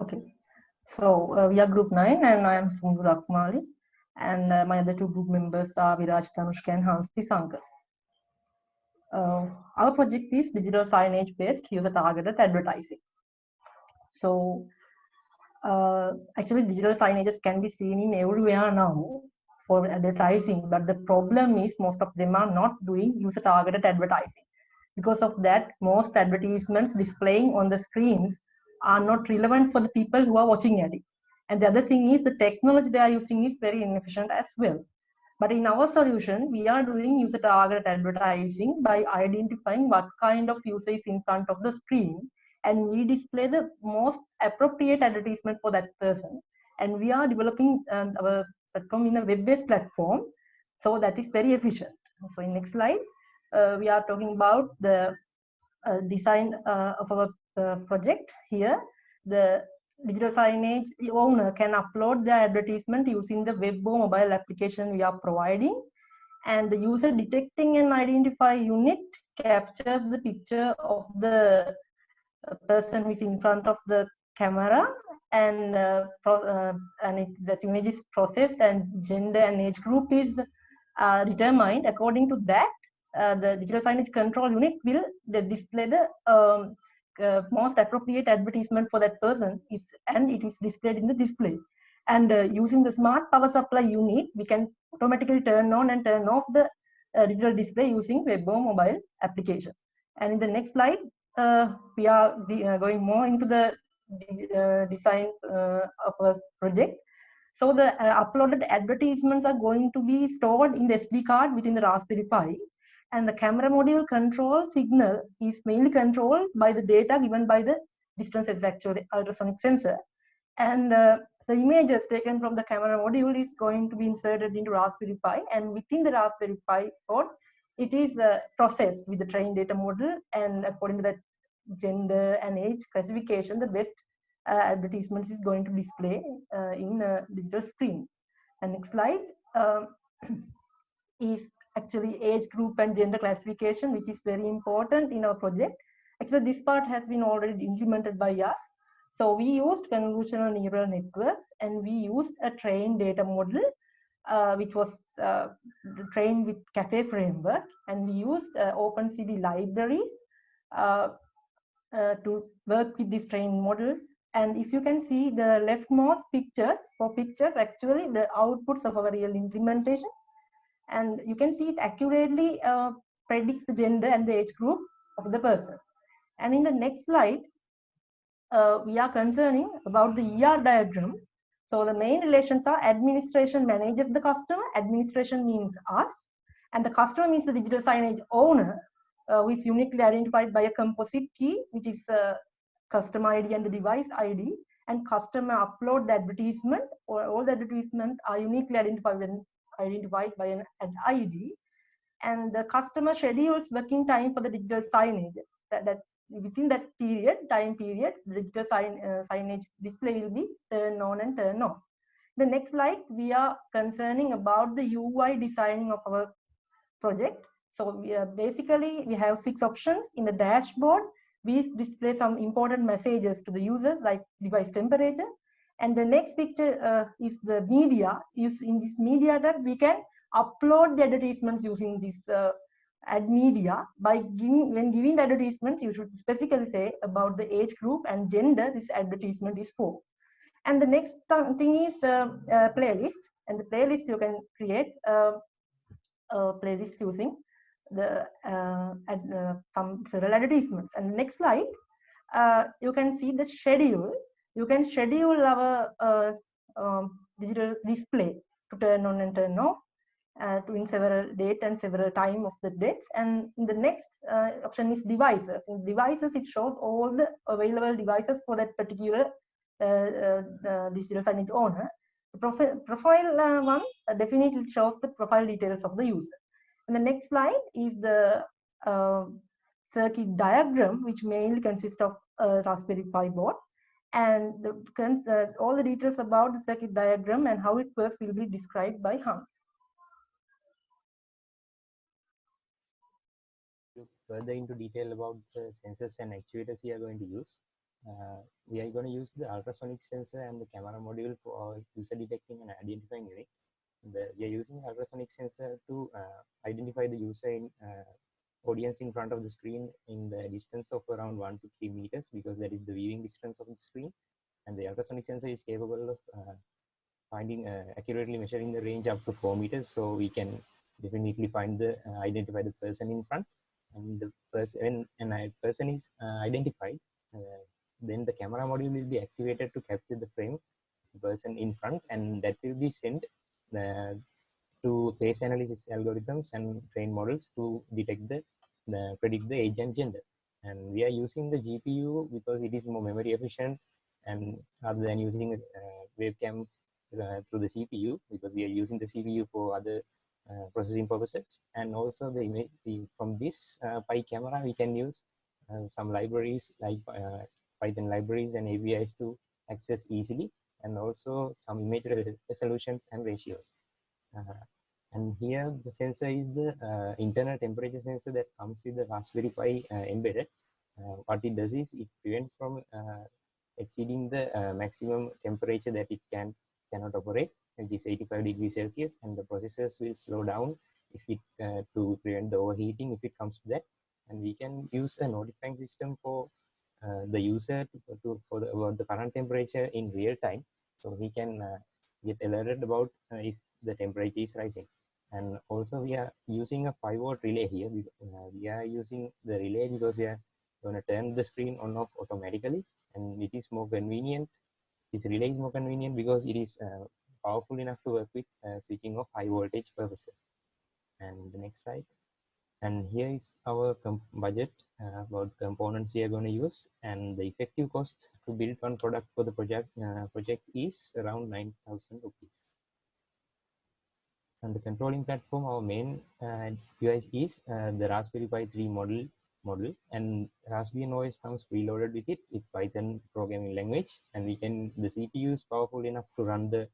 Okay, so we are group 9 and I am Sundhu Lakmali, and my other two group members are Viraj Tanushka and Hans Sankar. Our project is digital signage based user targeted advertising. So actually digital signages can be seen in everywhere now for advertising, but the problem is most of them are not doing user targeted advertising. Because of that, most advertisements displaying on the screens are not relevant for the people who are watching at it. And the other thing is the technology they are using is very inefficient as well. But in our solution, we are doing user targeted advertising by identifying what kind of user is in front of the screen, and we display the most appropriate advertisement for that person. And we are developing our platform in a web-based platform, so that is very efficient. So in next slide, we are talking about the design of our project here. The digital signage owner can upload the advertisement using the web or mobile application we are providing, and the user detecting and identify unit captures the picture of the person who is in front of the camera, and that image is processed and gender and age group is determined. According to that, the digital signage control unit will display the most appropriate advertisement for that person, and it is displayed in the display. And using the smart power supply unit, we can automatically turn on and turn off the digital display using web or mobile application. And in the next slide, we are going more into the design of a project. So the uploaded advertisements are going to be stored in the SD card within the Raspberry Pi, and the camera module control signal is mainly controlled by the data given by the distance actually ultrasonic sensor. And the images taken from the camera module is going to be inserted into Raspberry Pi, and within the Raspberry Pi port, it is processed with the trained data model, and according to that gender and age classification, the best advertisements is going to display in a digital screen. And next slide is actually age group and gender classification, which is very important in our project. Actually, this part has been already implemented by us. So we used convolutional neural networks, and we used a trained data model, which was trained with Caffe framework, and we used OpenCV libraries to work with these trained models. And if you can see the leftmost pictures, actually the outputs of our real implementation, and you can see it accurately predicts the gender and the age group of the person. And in the next slide, we are concerning about the ER diagram. So the main relations are administration manages the customer, administration means us, and the customer means the digital signage owner, who is uniquely identified by a composite key, which is customer ID and the device ID, and customer upload the advertisement, or all the advertisements are uniquely identified by an ID, and the customer schedules working time for the digital signage. That within that time period, the digital signage display will be turned on and turned off. The next slide, we are concerning about the UI designing of our project. So basically we have 6 options in the dashboard. We display some important messages to the users like device temperature. And the next picture is the media. In this media that we can upload the advertisements using this ad media. When giving the advertisement, you should specifically say about the age group and gender this advertisement is for. And the next thing is playlist. And the playlist you can create a playlist using the some several advertisements. And next slide, you can see the schedule. You can schedule our digital display to turn on and turn off to in several date and several time of the dates. And in the next option is devices. In devices, it shows all the available devices for that particular digital signage owner. The profile one definitely shows the profile details of the user. And the next slide is the circuit diagram, which mainly consists of Raspberry Pi board. And all the details about the circuit diagram and how it works will be described by Hans. Look further into detail about the sensors and actuators we are going to use. we are going to use the ultrasonic sensor and the camera module for user detecting and identifying it. We are using ultrasonic sensor to identify the user in audience in front of the screen in the distance of around 1 to 3 meters, because that is the viewing distance of the screen. And the ultrasonic sensor is capable of finding accurately measuring the range up to 4 meters, so we can definitely find the identify the person in front. And the person, when a person is identified, then the camera module will be activated to capture the frame, the person in front, and that will be sent to face analysis algorithms and train models to detect predict the age and gender. And we are using the GPU because it is more memory efficient, and rather than using a webcam through the CPU, because we are using the CPU for other processing purposes. And also the image from this Pi camera, we can use some libraries like Python libraries and APIs to access easily, and also some image resolutions and ratios. And here the sensor is the internal temperature sensor that comes with the Raspberry Pi embedded. What it does is it prevents from exceeding the maximum temperature that it cannot operate, which is 85 degrees Celsius, and the processors will slow down if it to prevent the overheating if it comes to that. And we can use a notifying system for the user about the current temperature in real time, so he can get alerted about if the temperature is rising. And also we are using a 5-volt relay here. We are using the relay because we are going to turn the screen on off automatically, and it is more convenient. This relay is more convenient because it is powerful enough to work with switching of high voltage purposes. And the next slide. And here is our budget about components we are going to use, and the effective cost to build one product for the project is around 9,000 rupees. And the controlling platform, our main device is the Raspberry Pi 3 model, and Raspbian OS comes preloaded with it with Python programming language, and the CPU is powerful enough to run the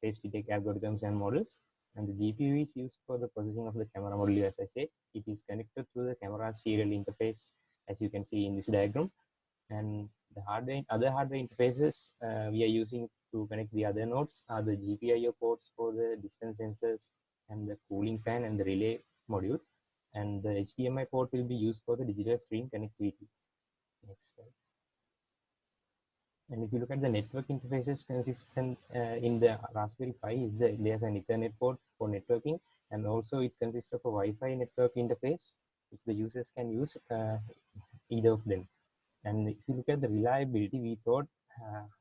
face detect algorithms and models. And the GPU is used for the processing of the camera module. As I said, it is connected through the camera serial interface, as you can see in this diagram. And the other hardware interfaces we are using to connect the other nodes are the GPIO ports for the distance sensors, and the cooling fan, and the relay module. And the HDMI port will be used for the digital screen connectivity. Next slide. And if you look at the network interfaces consistent in the Raspberry Pi, there's an Ethernet port for networking, and also it consists of a Wi-Fi network interface, which the users can use either of them. And if you look at the reliability, we thought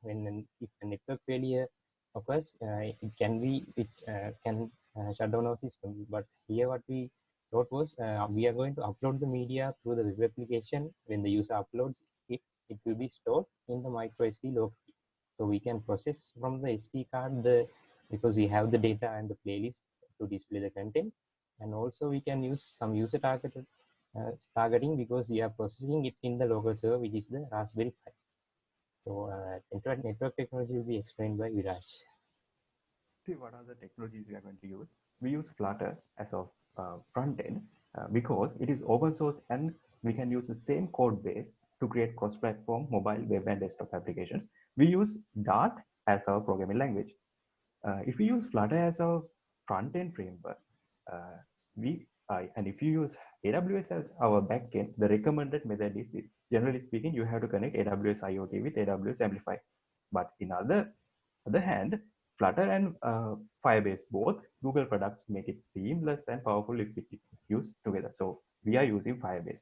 if a network failure occurs, it can shut down our system. But here what we thought was we are going to upload the media through the web application. When the user uploads it will be stored in the micro SD locally. So we can process from the SD card because we have the data and the playlist to display the content. And also we can use some user targeting because we are processing it in the local server, which is the Raspberry Pi. So network technology will be explained by Viraj. See, what are the technologies we are going to use? We use Flutter as a front end because it is open source, and we can use the same code base to create cross-platform mobile, web, and desktop applications. We use Dart as our programming language. If we use Flutter as our front-end framework, and if you use AWS as our backend, the recommended method is this. Generally speaking, you have to connect AWS IoT with AWS Amplify. But in other hand, Flutter and Firebase, both Google products, make it seamless and powerful if used together. So we are using Firebase.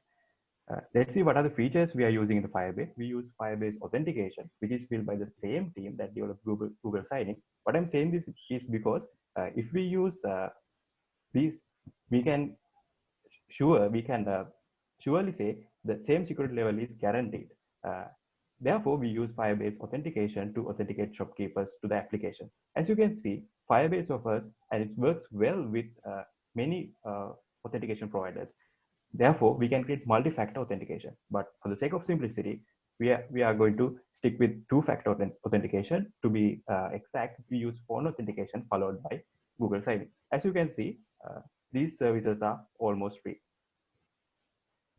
Let's see what are the features we are using in the Firebase. We use Firebase authentication, which is built by the same team that developed Google Signing. What I'm saying this is because if we use these, we can surely say the same security level is guaranteed. Therefore, we use Firebase authentication to authenticate shopkeepers to the application. As you can see, Firebase offers, and it works well with many authentication providers. Therefore, we can create multi-factor authentication. But for the sake of simplicity, we are going to stick with two-factor authentication. To be exact, we use phone authentication followed by Google Signing. As you can see, these services are almost free.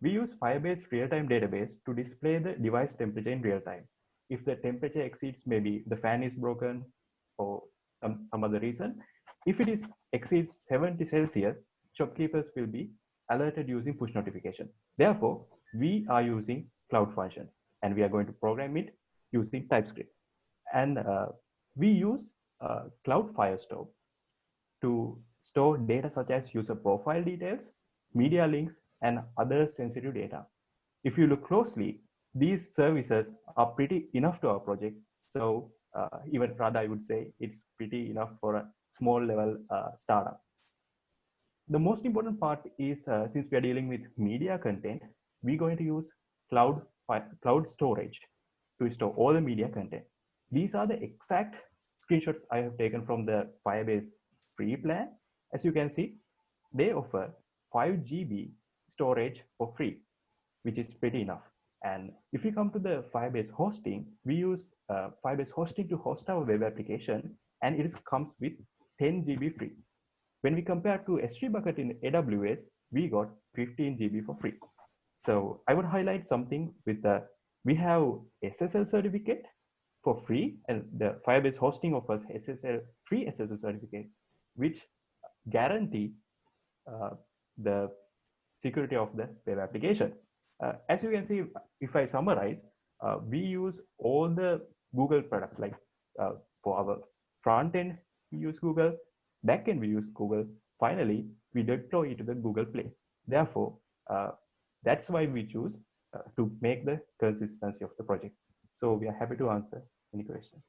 We use Firebase real-time database to display the device temperature in real time. If the temperature exceeds, maybe the fan is broken or some other reason, if it is exceeds 70 Celsius, shopkeepers will be alerted using push notification. Therefore, we are using Cloud Functions, and we are going to program it using TypeScript. And we use Cloud Firestore to store data such as user profile details, media links, and other sensitive data. If you look closely, these services are pretty enough to our project. So even rather, I would say it's pretty enough for a small level startup. The most important part is since we are dealing with media content, we're going to use cloud storage to store all the media content. These are the exact screenshots I have taken from the Firebase free plan. As you can see, they offer 5 GB storage for free, which is pretty enough. And if we come to the Firebase hosting, we use Firebase hosting to host our web application, and it comes with 10 GB free. When we compare to S3 bucket in AWS, we got 15 GB for free. So I would highlight something with the, we have SSL certificate for free, and the Firebase hosting offers free SSL certificate, which guarantee the security of the web application. As you can see, if I summarize, we use all the Google products, like for our front end, we use Google, back end, we use Google. Finally, we deploy it to the Google Play. Therefore, that's why we choose to make the consistency of the project. So we are happy to answer any question.